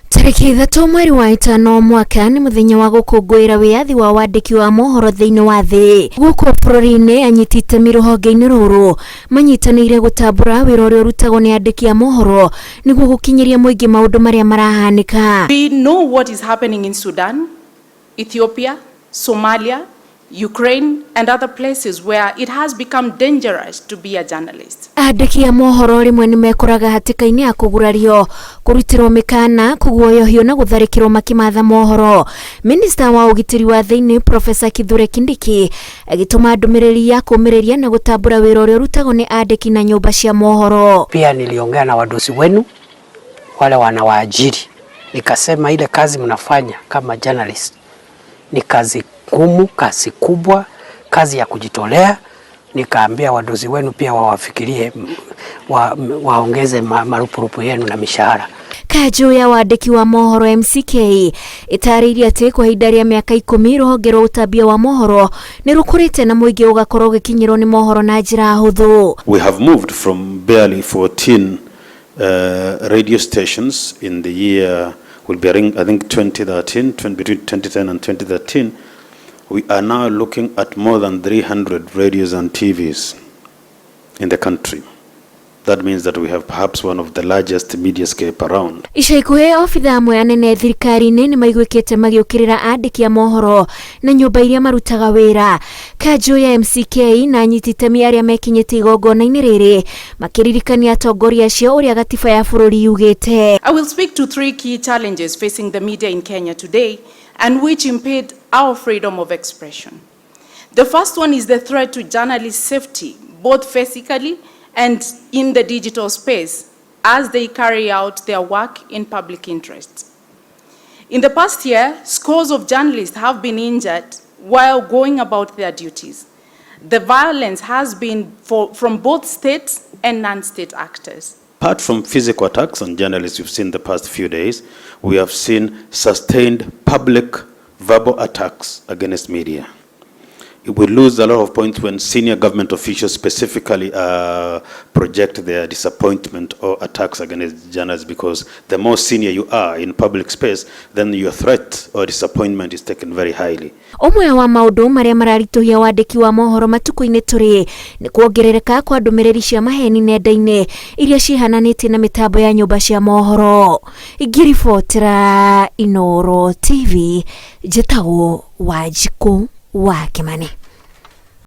Tariki 3 mweri wa 5 mwaka ni muthenya wa gũkũngũĩra wĩyathi wa wandĩki wa mohoro thĩinĩ wa thĩ. Gũkũ bũrũri-inĩ anyiti itemi rũhonge-inĩ rũrũ manyitanĩire gũtambũra wĩra ũrĩa ũrutagwo nĩ andĩki a mohoro nĩguo gũkinyĩria mũingĩ maũndũ marĩa marahanĩka. We know what is happening in Sudan, Ethiopia, Somalia, Ukraine and other places where it has become dangerous to be a journalist. Andĩki a mohoro rimwe nĩ mekoraga hatĩka-inĩ ya kũgurario, kũrutirwo mĩkana, kũguoyohio na gũtharĩkĩrwo makimatha mohoro. Minista wa ũgitĩri wa thĩinĩ Profesa Kithure Kindiki agĩtũma ndũmĩrĩri ya kũũmĩrĩria na gũtambũra wĩra ũrĩa ũrutagwo nĩ andĩki na nyũmba cia mohoro. Pia niliongea na wadosi wenu wale wanawaajiri, nikasema ile kazi mnafanya kama journalist ni kazi ngumu, kazi kubwa, kazi ya kujitolea. Nikaambia wadosi wenu pia wawafikirie waongeze marupurupu yenu na mishahara. Kanjũ ya wandĩki wa mohoro MCK itarĩirie atĩ kwa ihinda rĩa mĩaka 10 rũhonge rwa ũtambia wa mohoro nĩ rũkũrĩte na mũingĩ ũgakorwo ũgĩkinyĩrwo nĩ mohoro na njĩra hũthũ. We have moved from barely 14 radio stations in the year will be I think 2013, between 2010 and 2013. We are now looking at more than 300 radios and TVs in the country. That means that we have perhaps one of the largest mediascape around. Ica ikuhĩ obitha amwe anene thirikari-inĩ nĩ maiguĩkĩte magĩũkĩrĩra andĩki a mohoro na nyũmba iria marutaga wĩra. Kanjũ ya MCK na anyiti itemi arĩa mekinyĩtie igongona-inĩ rĩrĩ makĩririkania atongoria acio ũrĩa gatiba ya bũrũri yugĩte. I will speak to 3 key challenges facing the media in Kenya today and which impede our freedom of expression. The first one is the threat to journalist safety, both physically and in the digital space as they carry out their work in public interest. In the past year, scores of journalists have been injured while going about their duties. The violence has been from both state and non-state actors. Apart from physical attacks on journalists we've seen the past few days, we have seen sustained public verbal attacks against media. We lose a lot of points when senior government officials specifically project their disappointment or attacks against journalists, because the more senior you are in public space, then your threat or disappointment is taken very highly. Ũmwe wa maũndũ marĩa mararitũhia wandĩki wa mohoro matukũ-inĩ tũrĩ nĩ kuongerereka kwa ndũmĩrĩri cia maheni nenda-inĩ iria cihananĩtie na mĩtambo ya nyũmba cia mohoro. Ingĩribotera Inooro TV, njĩtagwo Wanjikũ wa Kimani.